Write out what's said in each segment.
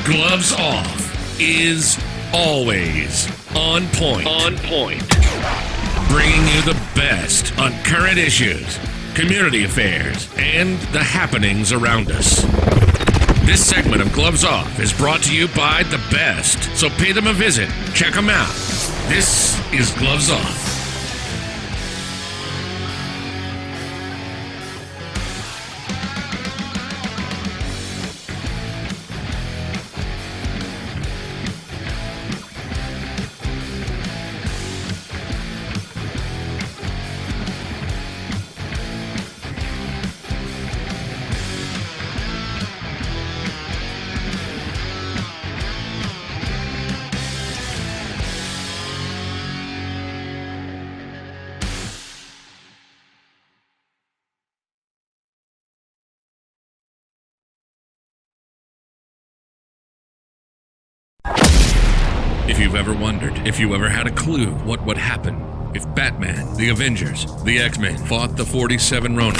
Gloves Off is always on point. On point. Bringing you the best on current issues, community affairs, and the happenings around us. This segment of Gloves Off is brought to you by The Best, so pay them a visit. Check them out. This is Gloves Off. If you've ever wondered, if you ever had a clue what would happen if Batman, the Avengers, the X-Men fought the 47 Ronin,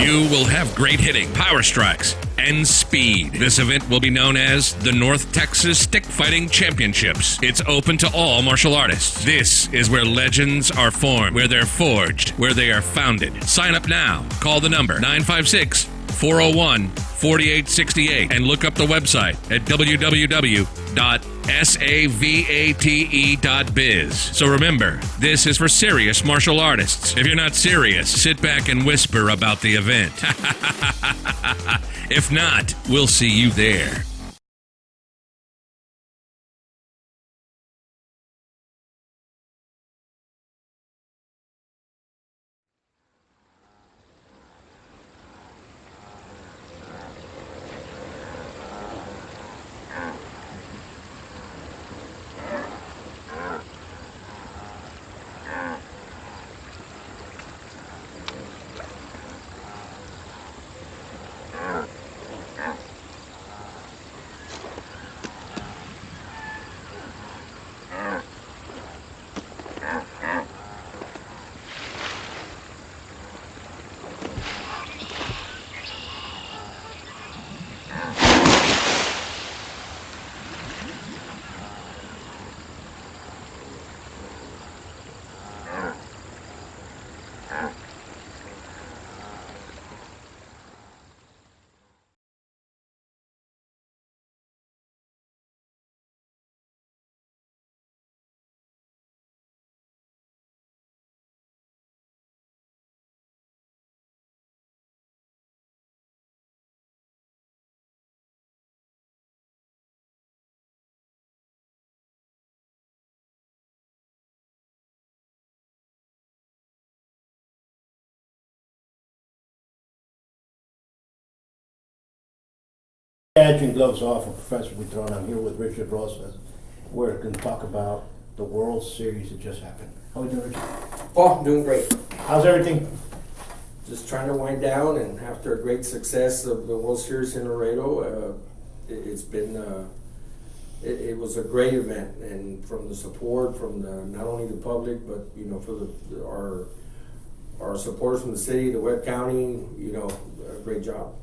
you will have great hitting, power strikes, and speed. This event will be known as the North Texas Stick Fighting Championships. It's open to all martial artists. This is where legends are formed, where they're forged, where they are founded. Sign up now. Call the number 956-401-4868 and look up the website at www.savate.biz. So remember, this is for serious martial artists. If you're not serious, sit back and whisper about the event. If not, we'll see you there. Badge and Gloves Off of Professor Buitrón. I'm here with Richard Rosas. We're going to talk about the World Series that just happened. How are you doing, Richard? Oh, I'm doing great. How's everything? Just trying to wind down, and after a great success of the World Series in Laredo, it's been it was a great event, and from the support from not only the public, but for our supporters from the city, the Webb County, a great job.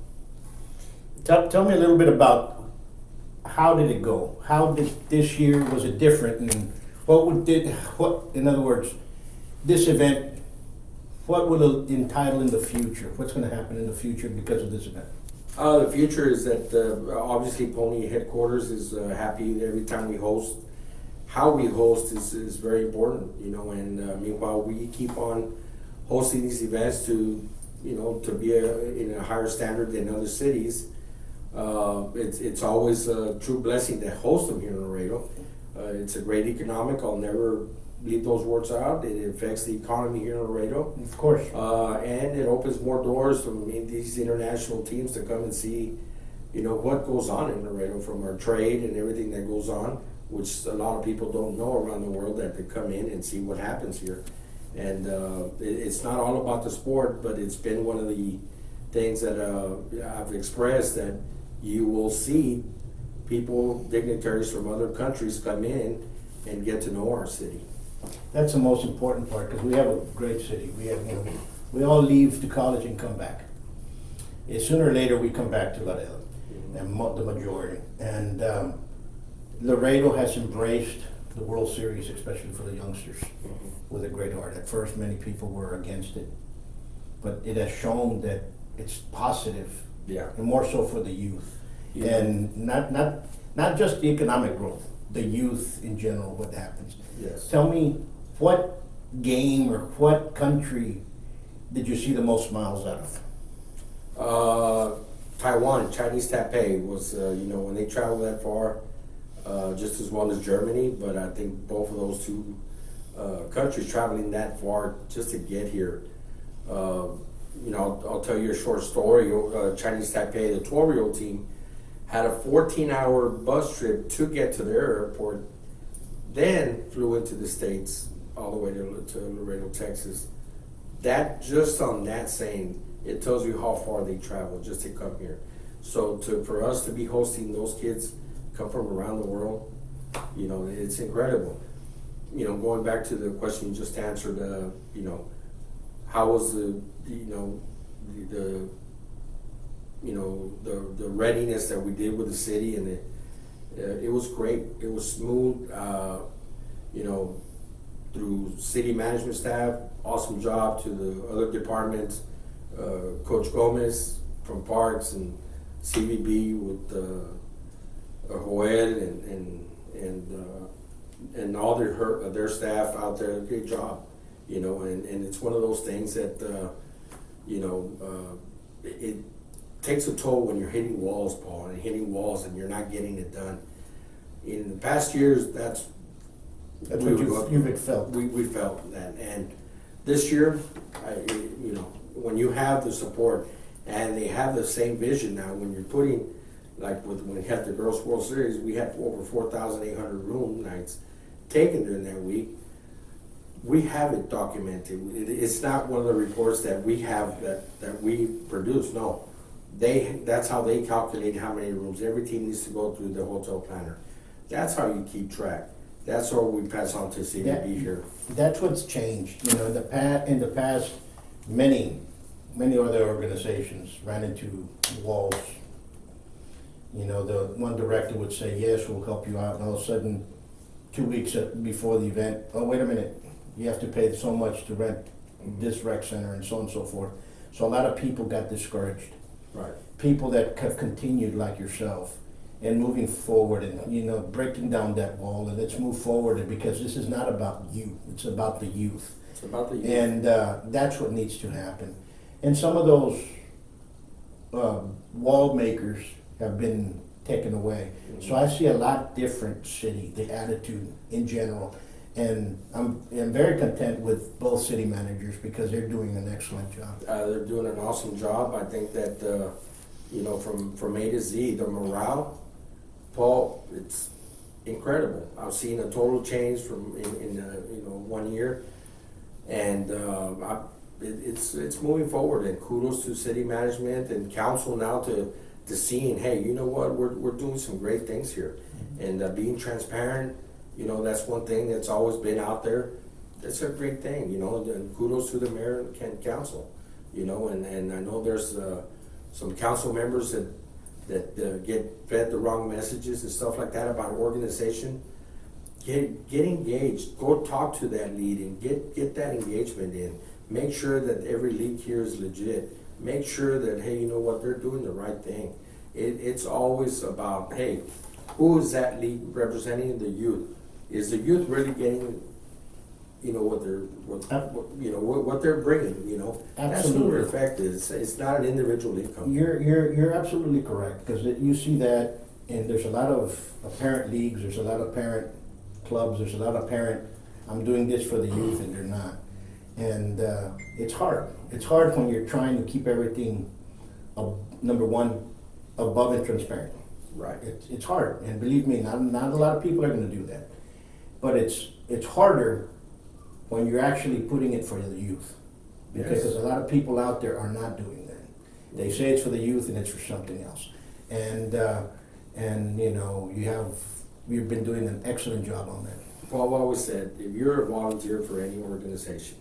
Tell me a little bit about how did it go? How did this year, was it different? And in other words, this event, what will it entitle in the future? What's going to happen in the future because of this event? The future is that obviously Pony headquarters is happy every time we host. How we host is very important, and meanwhile we keep on hosting these events to be in a higher standard than other cities. It's always a true blessing to host them here in Laredo. It's a great economic. I'll never leave those words out. It affects the economy here in Laredo. Of course. And it opens more doors for these international teams to come and see, what goes on in Laredo from our trade and everything that goes on, which a lot of people don't know around the world, that they come in and see what happens here. And it's not all about the sport, but it's been one of the things that I've expressed, that you will see people, dignitaries from other countries come in and get to know our city. That's the most important part, because we have a great city. We all leave to college and come back. Sooner or later we come back to Laredo. and the majority. And Laredo has embraced the World Series, especially for the youngsters, with a great heart. At first, many people were against it, but it has shown that it's positive, Yeah. and more so for the youth, Yeah. and not just the economic growth, the youth in general. What happens? Yes. Tell me, what game or what country did you see the most smiles out of? Taiwan, Chinese Taipei was, when they travel that far, just as well as Germany, but I think both of those two countries traveling that far just to get here. I'll tell you a short story. Chinese Taipei, the 12-year-old team, had a 14-hour bus trip to get to their airport, then flew into the States all the way to Laredo, Texas. That, just on that saying, it tells you how far they traveled just to come here. So for us to be hosting those kids come from around the world, it's incredible. Going back to the question you just answered, how was the readiness that we did with the city, and it was great. It was smooth. Through city management staff, awesome job to the other departments. Coach Gomez from Parks and CVB with Joel and all their staff out there. Great job, and it's one of those things that it takes a toll when you're hitting walls, Paul, and hitting walls and you're not getting it done. In the past years, that's What you've felt. We felt that, and this year, when you have the support and they have the same vision now, when you're putting, like when we had the Girls World Series, we had over 4,800 room nights taken during that week. We have it documented. It's not one of the reports that we have that we produce. No, that's how they calculate how many rooms every team needs to go through the hotel planner. That's how you keep track. That's what we pass on to CVB here. That's what's changed. In the past, many other organizations ran into walls. The one director would say, "Yes, we'll help you out," and all of a sudden, 2 weeks before the event, "Oh, wait a minute, you have to pay so much to rent this rec center," and so on and so forth. So a lot of people got discouraged. Right. People that have continued, like yourself, and moving forward, and breaking down that wall, and let's move forward, because this is not about you, it's about the youth. It's about the youth. And that's what needs to happen. And some of those wall makers have been taken away. So I see a lot different city, the attitude in general. And I'm very content with both city managers because they're doing an excellent job. They're doing an awesome job. I think that, from A to Z, the morale, Paul, it's incredible. I've seen a total change from in 1 year, and it's moving forward. And kudos to city management and council now to seeing, hey, you know what, we're doing some great things here, and being transparent. That's one thing that's always been out there. That's a great thing, and kudos to the mayor and council, and I know there's some council members that get fed the wrong messages and stuff like that about organization. Get engaged. Go talk to that lead and get that engagement in. Make sure that every league here is legit. Make sure that, hey, you know what, they're doing the right thing. It's always about, hey, who is that league representing the youth? Is the youth really getting, what they're bringing? That's who their effect is. It's not an individual income. You're absolutely correct, because you see that, and there's a lot of parent leagues, there's a lot of parent clubs, there's a lot of parent, I'm doing this for the youth, and they're not. And it's hard. It's hard when you're trying to keep everything, number one, above and transparent. Right. It's hard, and believe me, not a lot of people are going to do that. But it's harder when you're actually putting it for the youth, because Yes. a lot of people out there are not doing that. They say it's for the youth and it's for something else. And you've been doing an excellent job on that. Paul always said, if you're a volunteer for any organization,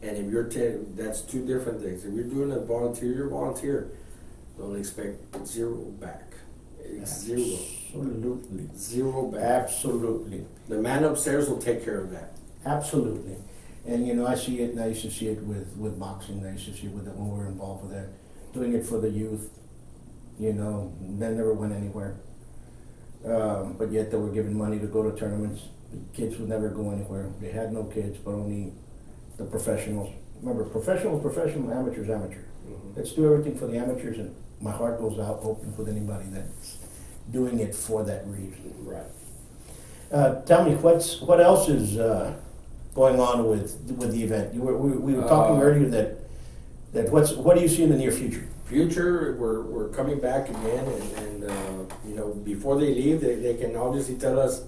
and if you're that's two different things. If you're doing a volunteer, you're a volunteer. don't expect zero back. It's zero. Absolutely. Zero back. Absolutely. The man upstairs will take care of that. Absolutely. And you know, I see it, and I used to see it with boxing. I used to see it with it when we were involved with that. Doing it for the youth, you know, that never went anywhere. But yet they were given money to go to tournaments. The kids would never go anywhere. They had no kids, but only the professionals. Remember, professionals, professional, amateurs, amateur. Mhm. Let's do everything for the amateurs, and my heart goes out open with anybody that's doing it for that reason. Right. Tell me, what else is going on with the event? We were talking earlier that what do you see in the near future? Future, we're coming back again, and you know, before they leave, they can obviously tell us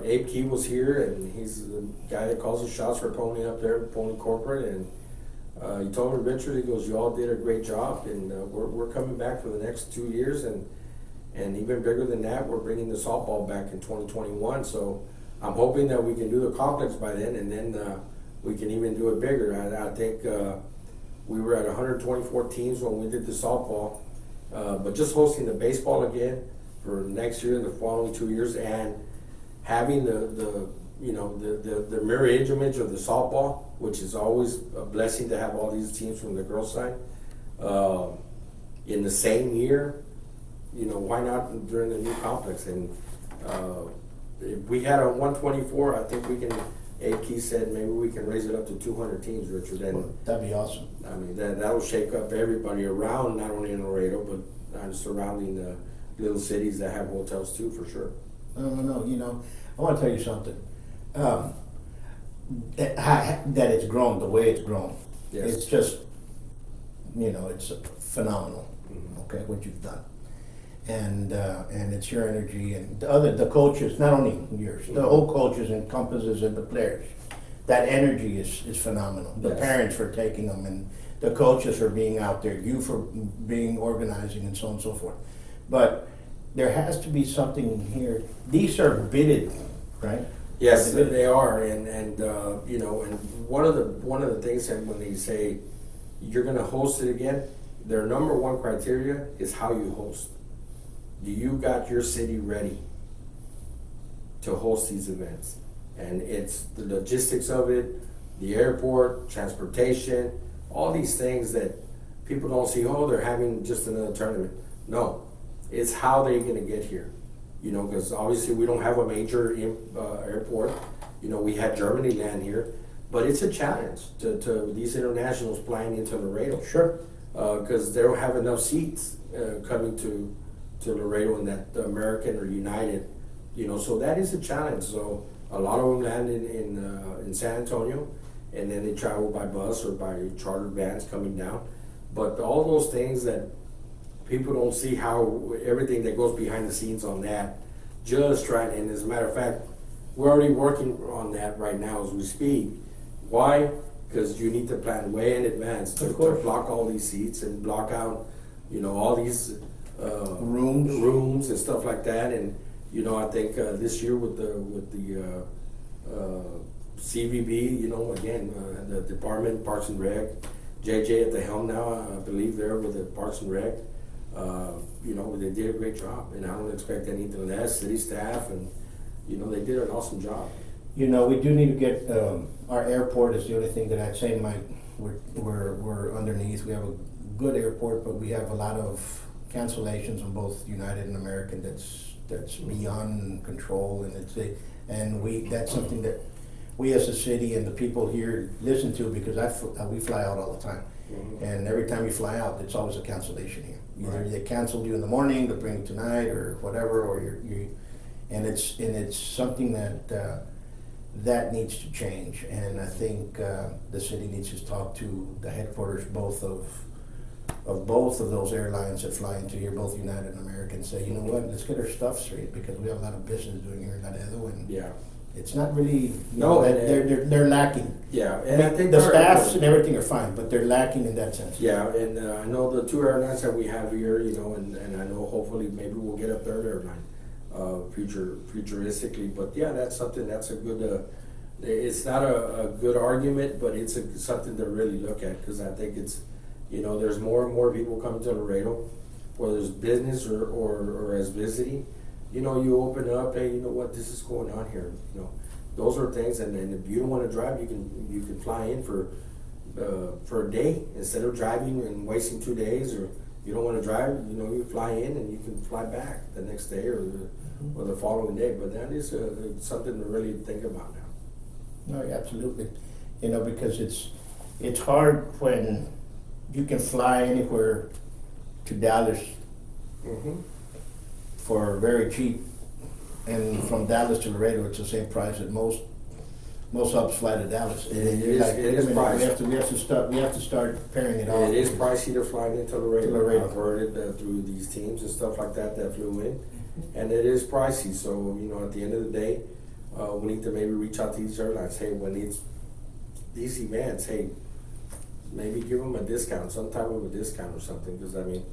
Abe Key was here, and he's the guy that calls the shots for Pony up there, Pony Corporate, and he told me, Richard, he goes, you all did a great job, and we're coming back for the next 2 years, and even bigger than that, we're bringing the softball back in 2021. So I'm hoping that we can do the complex by then, and then we can even do it bigger. I think we were at 124 teams when we did the softball, but just hosting the baseball again for next year and the following 2 years, and having the mirror image of the softball, which is always a blessing to have all these teams from the girls' side in the same year. You know, why not during the new complex? And if we had a 124, I think we can. Abe Key said maybe we can raise it up to 200 teams, Richard. And That'd be awesome. I mean, that'll shake up everybody around, not only in Laredo, but surrounding the little cities that have hotels too, for sure. No. You know, I want to tell you something. That it's grown the way it's grown. Yes. It's just, you know, it's phenomenal. Mm-hmm. Okay, what you've done, and it's your energy and the coaches, not only yours, the whole coaches encompasses and the players. That energy is phenomenal. The Yes. parents for taking them, and the coaches for being out there, you for being organizing, and so on and so forth. But there has to be something here. These are bidded, right? Yes, they are, and you know, and one of the things that when they say you're going to host it again, their number one criteria is how you host. Do you got your city ready to host these events? And it's the logistics of it, the airport, transportation, all these things that people don't see. Oh, they're having just another tournament. No, it's how they're going to get here. You know, because obviously we don't have a major airport. You know, we had Germany land here, but it's a challenge to these internationals flying into Laredo. Sure. Because they don't have enough seats coming to Laredo in that American or United. You know, so that is a challenge. So a lot of them land in San Antonio, and then they travel by bus or by chartered vans coming down. But all those things that people don't see, how everything that goes behind the scenes on that, just trying, and as a matter of fact, we're already working on that right now as we speak. Why? Because you need to plan way in advance to block all these seats and block out, you know, all these rooms and stuff like that. And you know, I think this year with the CVB, you know, again, the department, Parks and Rec, JJ at the helm now, I believe there with the Parks and Rec. You know, they did a great job, and I don't expect anything less. City staff, and you know, they did an awesome job. You know, we do need to get our airport is the only thing that I'd say, Mike. We're underneath. We have a good airport, but we have a lot of cancellations on both United and American. That's beyond control, and that's something that we as a city and the people here listen to, because we fly out all the time. Mm-hmm. And every time you fly out, it's always a cancellation here. Either they canceled you in the morning, they bring you tonight, or whatever, or and it's something that needs to change. And I think the city needs to talk to the headquarters, both of both of those airlines that fly into here, both United and American, say, you know what, let's get our stuff straight, because we have a lot of business doing here in Laredo, and it's not really, they're lacking. Yeah, and I think the staffs and everything are fine, but they're lacking in that sense. Yeah, and I know the two airlines that we have here, you know, and I know hopefully maybe we'll get a third airline futuristically. But yeah, that's a good, it's not a good argument, but it's something to really look at, because I think it's, You know, there's more and more people coming to Laredo, whether it's business or as visiting. You know, you open up, hey, you know what, this is going on here. You know, those are things, and if you don't want to drive, you can fly in for a day instead of driving and wasting 2 days, or you don't want to drive, you know, you fly in and you can fly back the next day or the following day. But that is something to really think about now. No, absolutely. You know, because it's hard when you can fly anywhere to Dallas for very cheap, and from Dallas to Laredo, it's the same price that most hubs fly to Dallas. And It is pricey. We have to start pairing it off. It is pricey to fly into Laredo. To Laredo. I've heard it through these teams and stuff like that flew in, and it is pricey. So, you know, at the end of the day, we need to maybe reach out to these airlines. Hey, when these events, hey, maybe give them a discount, some type of a discount or something. Because I mean,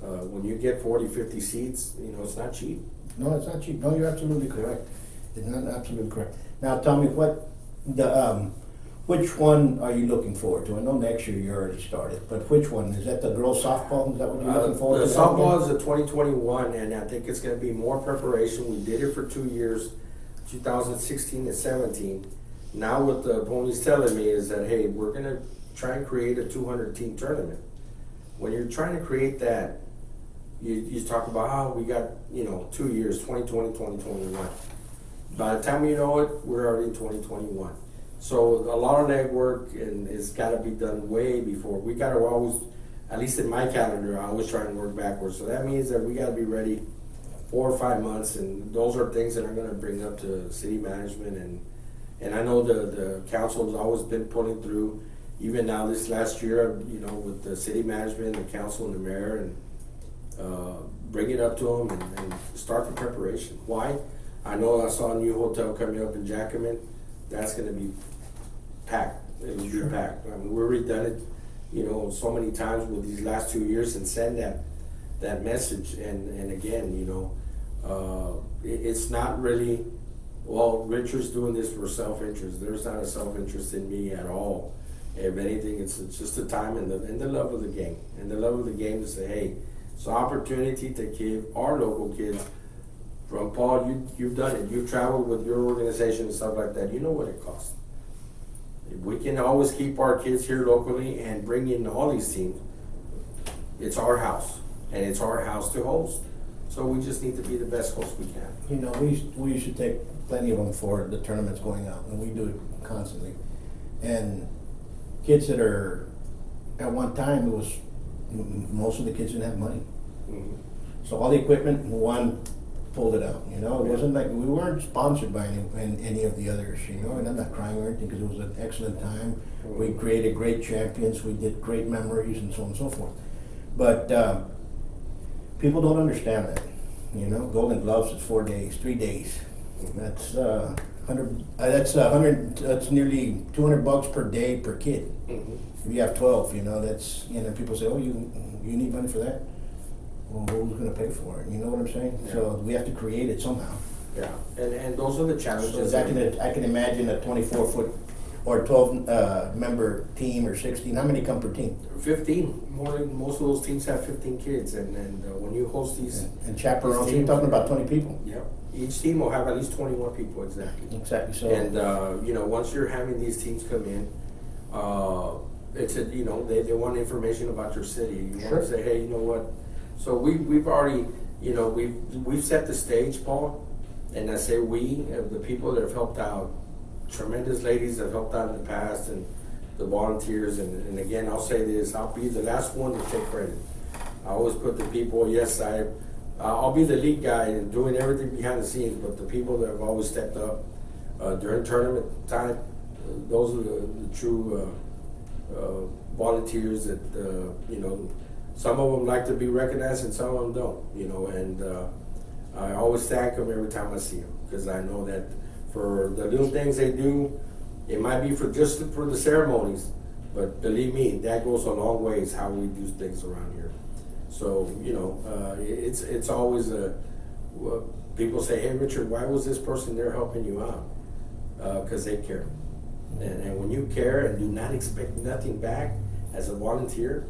when you get 40, 50 seats, you know, it's not cheap. No, it's not cheap. No, you're absolutely correct. It's not absolutely correct. Now, tell me which one are you looking forward to? I know next year you already started, but which one? Is that the girls softball? Is that what you're looking forward to? The softball is a 2021, and I think it's going to be more preparation. We did it for 2 years, 2016 and 17. Now what the pony's telling me is that, hey, we're going to try and create a 200-team tournament. When you're trying to create that, you talk about how we got, you know, 2 years, 2020, 2021. By the time you know it, we're already in 2021. So a lot of legwork, and it's got to be done way before. We got to always, at least in my calendar, I always try and work backwards. So that means that we got to be ready 4 or 5 months, and those are things that I'm going to bring up to city management. And I know the council has always been pulling through. Even now this last year, you know, with the city management, the council, and the mayor, and bring it up to them and start the preparation. Why? I know I saw a new hotel coming up in Jackman. That's going to be packed. It will be packed. I mean, we've already done it, you know, so many times with these last 2 years, and send that message. And again, you know, it's not really, well, Richard's doing this for self-interest. There's not a self-interest in me at all. If anything, it's just the time and the love of the game. And the love of the game to say, hey, it's an opportunity to give our local kids. From Paul, you've done it. You've traveled with your organization and stuff like that. You know what it costs. If we can always keep our kids here locally and bring in all these teams, it's our house, and it's our house to host. So we just need to be the best host we can. You know, we used to take plenty of them for the tournaments going out, and we do it constantly. And kids that are, at one time, it was, most of the kids didn't have money. Mm-hmm. So all the equipment, one pulled it out, you know. It wasn't like, we weren't sponsored by any of the others, you know, and I'm not crying or anything, because it was an excellent time. We created great champions, we did great memories, and so on and so forth. But people don't understand that, you know. Golden Gloves is 4 days, 3 days. That's that's nearly $200 per day per kid. Mm-hmm. If you have 12, you know, that's, you know, people say, oh, you need money for that? Well, who's going to pay for it? You know what I'm saying? Yeah. So we have to create it somehow. Yeah, and those are the challenges. So I can imagine a 24-foot or 12 member team or 16. How many come per team? 15. Most of those teams have 15 kids, and when you host these and chaperones, these you're teams, talking about 20 people. Yeah, each team will have at least 21 people exactly. Exactly. So And you know, once you're having these teams come in, it's a, you know, they want information about your city. You want to say, hey, you know what? So we've already, you know, we've set the stage, Paul, and I say we, the people that have helped out, tremendous ladies that have helped out in the past, and the volunteers, and again, I'll say this, I'll be the last one to take credit. I always put the people, yes, I'll be the lead guy and doing everything behind the scenes, but the people that have always stepped up during tournament time, those are the true volunteers that, you know, some of them like to be recognized and some of them don't, you know, and I always thank them every time I see them, because I know that for the little things they do, it might be for the ceremonies, but believe me, that goes a long ways how we do things around here. So, you know, it's always people say, hey, Richard, why was this person there helping you out? Because they care. And when you care and do not expect nothing back as a volunteer,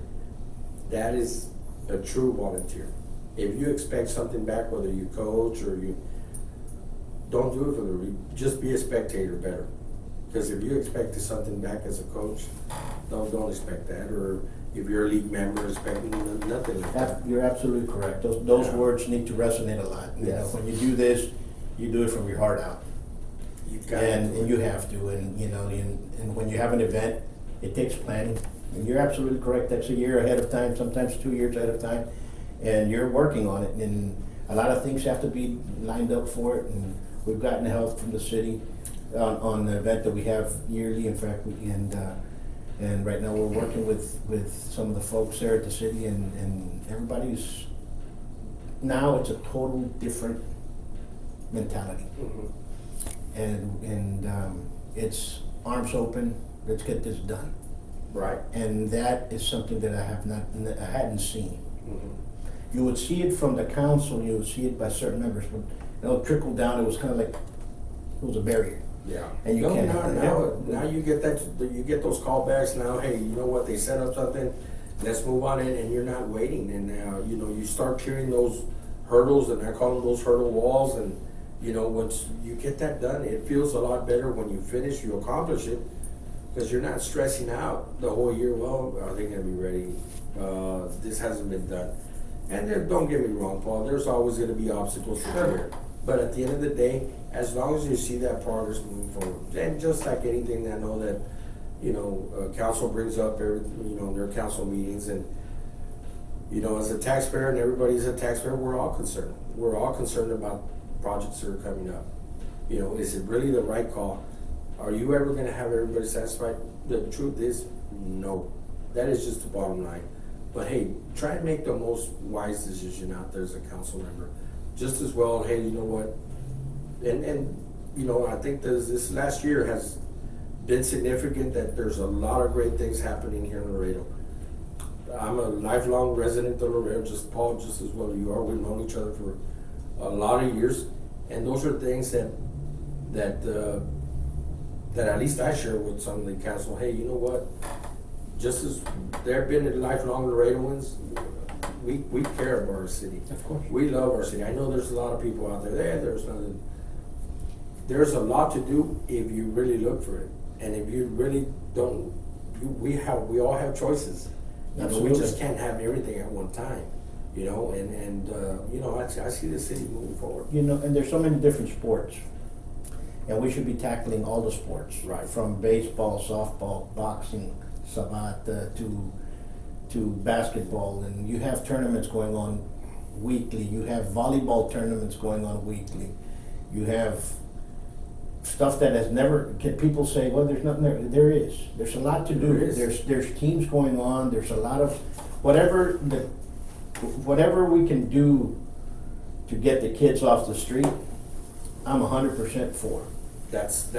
that is a true volunteer. If you expect something back, whether you coach or you don't do it for the just be a spectator better. Because if you expect something back as a coach, don't expect that. Or if you're a league member, expecting nothing like that. You're absolutely correct. Those Yeah. words need to resonate a lot. You know, Yes. when you do this, you do it from your heart out. You've got And you have to, and you know, and when you have an event, it takes planning. And you're absolutely correct. That's a year ahead of time, sometimes 2 years ahead of time, and you're working on it. And a lot of things have to be lined up for it. And we've gotten help from the city on the event that we have yearly. In fact, and right now we're working with some of the folks there at the city, and everybody's now it's a total different mentality. And it's arms open. Let's get this done. right. And that is something that I hadn't seen. You would see it from the council. You would see it by certain members, but trickle down. It was kind of like it was a barrier. Yeah. And you can't have that. now you get those callbacks now. Hey, you know what? They set up something. Let's move on in, and you're not waiting. And now you start clearing those hurdles, and I call them those hurdle walls. And once you get that done, it feels a lot better when you finish. You accomplish it because you're not stressing out the whole year. Well, are they going to be ready? This hasn't been done. And don't get me wrong, Paul. There's always going to be obstacles to clear. But at the end of the day, as long as you see that progress moving forward, and just like anything, I know that council brings up their council meetings, and as a taxpayer, and everybody's a taxpayer, we're all concerned. We're all concerned about projects that are coming up. Is it really the right call? Are you ever going to have everybody satisfied? The truth is, no. That is just the bottom line. But hey, try and make the most wise decision out there as a council member. Just as well, hey, you know what? And I think this last year has been significant that there's a lot of great things happening here in Laredo. I'm a lifelong resident of Laredo, Paul, just as well you are. We've known each other for a lot of years, and those are things that at least I share with some of the council. Hey, you know what? Just as there have been lifelong Laredoans, we care about our city. Of course. We love our city. I know there's a lot of people out there. There's nothing. There's a lot to do if you really look for it, and if you really don't, we all have choices. We just can't have everything at one time. I see the city moving forward. And there's so many different sports, and we should be tackling all the sports, Right. From baseball, softball, boxing, sabat, to basketball, and you have tournaments going on weekly. You have volleyball tournaments going on weekly. You have stuff that has never. People say, "Well, there's nothing there." There is. There's a lot to do. There is. There's teams going on. There's a lot of whatever we can do to get the kids off the street. I'm 100% for. That's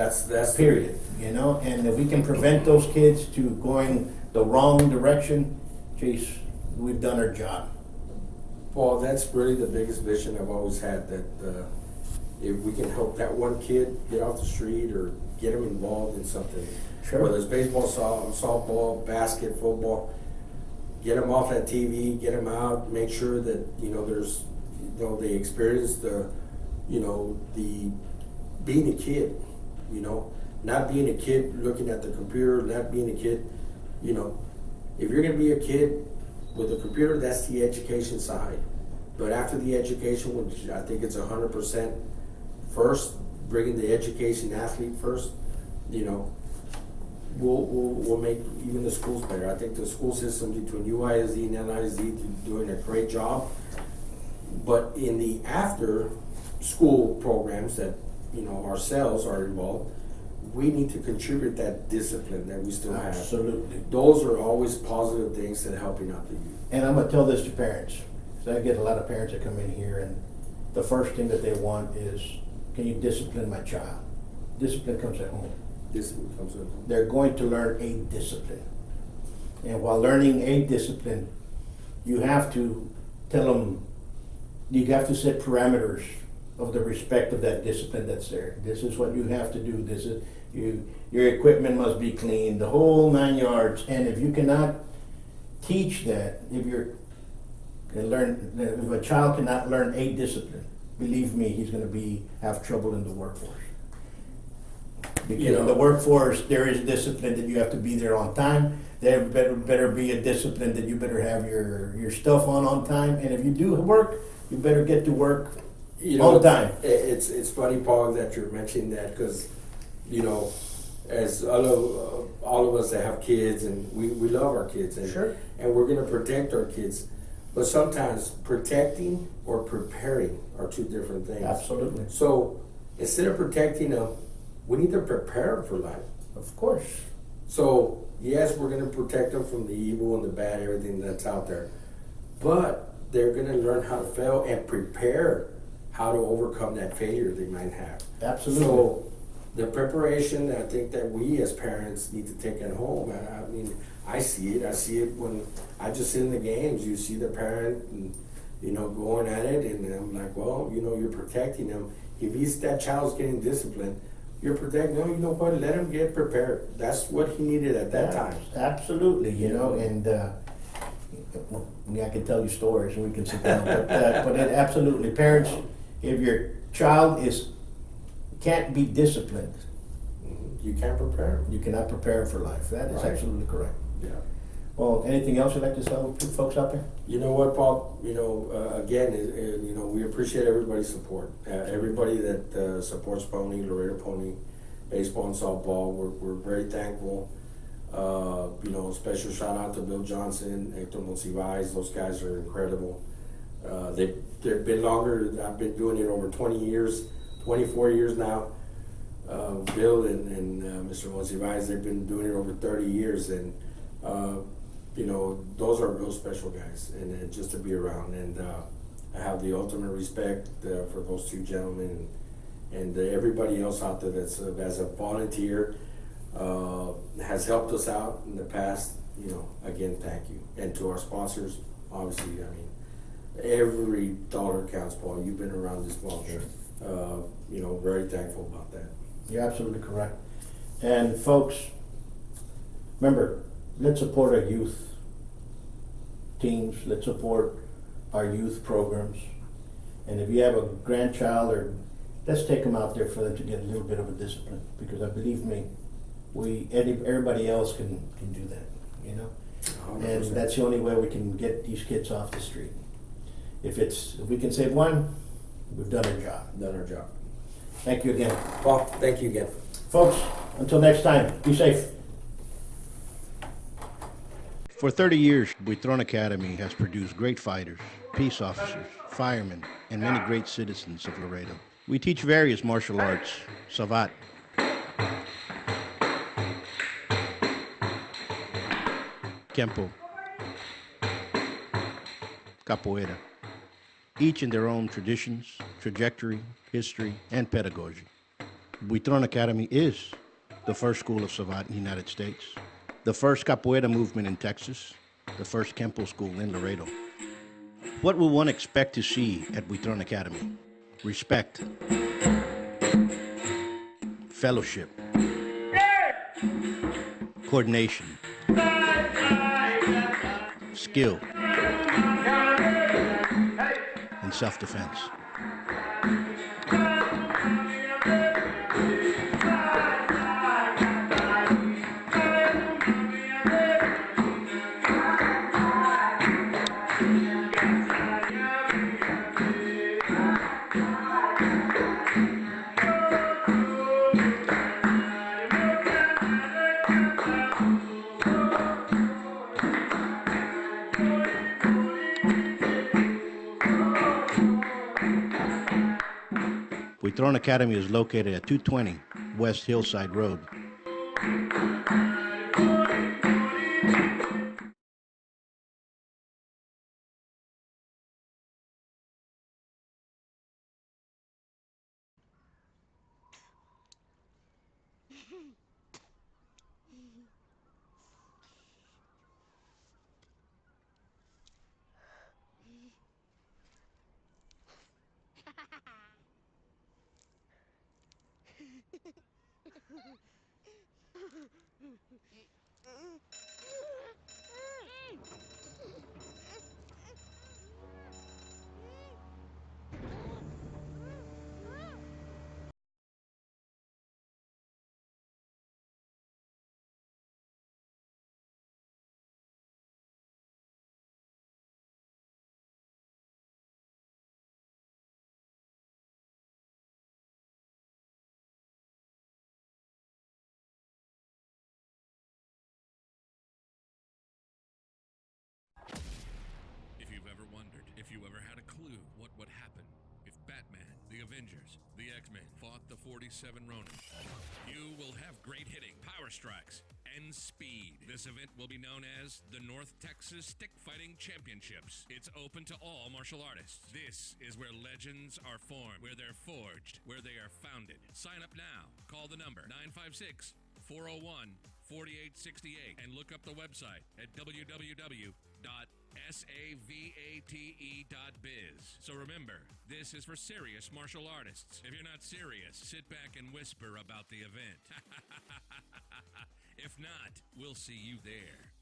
Period. And if we can prevent those kids to going the wrong direction, geez, we've done our job. Paul, that's really the biggest vision I've always had, that if we can help that one kid get off the street or get him involved in something, Sure. whether it's baseball, softball, basket, football, get him off that TV, get him out, make sure that, there's, they experience the being a kid, not being a kid looking at the computer, not being a kid, if you're going to be a kid with a computer, that's the education side. But after the education, which I think it's 100% first, bringing the education athlete first, we'll make even the schools better. I think the school system between UISD and LISD doing a great job. But in the after school programs that ourselves are involved, we need to contribute that discipline that we still have. Absolutely. Those are always positive things that are helping out the youth. And I'm gonna tell this to parents, because I get a lot of parents that come in here, and the first thing that they want is, can you discipline my child? Discipline comes at home. Discipline comes in. They're going to learn a discipline. And while learning a discipline, you have to tell them, you have to set parameters of the respect of that discipline that's there. This is what you have to do. This is your equipment must be clean, the whole 9 yards. And if you cannot teach that if a child cannot learn a discipline, believe me, he's going to have trouble in the workforce. Because in the workforce, there is discipline that you have to be there on time. There better be a discipline that you better have your stuff on time. And if you do work, you better get to work on time. It's funny, Paul, that you're mentioning that because, as all of us that have kids, and we love our kids, and, Sure. and we're going to protect our kids. But sometimes protecting or preparing are two different things. Absolutely. So instead of protecting them, we need to prepare them for life. Of course. So yes, we're going to protect them from the evil and the bad, everything that's out there. But they're going to learn how to fail and prepare how to overcome that failure they might have. Absolutely. So the preparation, I think that we as parents need to take at home. I mean, I see it when I just sit in the games. You see the parent, and, going at it, and I'm like, well, you're protecting them. If that child's getting disciplined, you're protecting them. You know what? Let him get prepared. That's what he needed at that time. Absolutely, and I can tell you stories, and we can sit down. But absolutely, parents, if your child can't be disciplined, you can't prepare him. You cannot prepare for life. That is Right. absolutely correct. Yeah. Well, anything else you'd like to tell folks out there? You know what, Paul? Again, we appreciate everybody's support. Everybody that supports Pony, Laredo Pony, baseball and softball. We're very thankful. Special shout out to Bill Johnson, Hector Monsivais. Those guys are incredible. They've been longer. I've been doing it over 20 years, 24 years now. Bill and Mr. Monsivais, they've been doing it over 30 years, and those are real special guys, and just to be around, and I have the ultimate respect for those two gentlemen, and everybody else out there that's as a volunteer has helped us out in the past. Again, thank you, and to our sponsors, obviously. I mean, every dollar counts, Paul. You've been around this long. Sure. Very thankful about that. You're absolutely correct. And folks, remember, let's support our youth teams. Let's support our youth programs. And if you have a grandchild, let's take them out there for them to get a little bit of a discipline. Because believe me, everybody else can do that. 100%. And that's the only way we can get these kids off the street. If we can save one, we've done our job. Done our job. Thank you again. Paul, thank you again. Folks, until next time, be safe. For 30 years, Buitron Academy has produced great fighters, peace officers, firemen, and many great citizens of Laredo. We teach various martial arts, savate, kempo, capoeira, each in their own traditions, trajectory, history, and pedagogy. Buitron Academy is the first school of savate in the United States, the first capoeira movement in Texas, the first kempo school in Laredo. What will one expect to see at Buitron Academy? Respect, fellowship, coordination, skill, and self-defense. Buitron Academy is located at 220 West Hillside Road. a clue what would happen if Batman, the Avengers, the X-Men fought the 47 Ronin, you will have great hitting, power strikes, and speed. This event will be known as the North Texas Stick Fighting Championships. It's open to all martial artists. This is where legends are formed, where they're forged, where they are founded. Sign up now. Call the number 956-401-4868 and look up the website at www.savate.biz. So remember, this is for serious martial artists. If you're not serious, sit back and whisper about the event. If not, we'll see you there.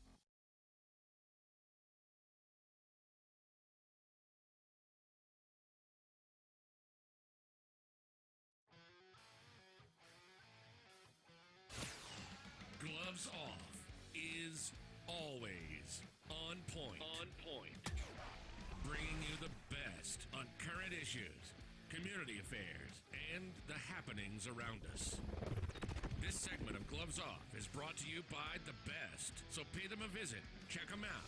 Gloves Off is always on point. On point. Bringing you the best on current issues, community affairs, and the happenings around us. This segment of Gloves Off is brought to you by The Best, so pay them a visit, check them out,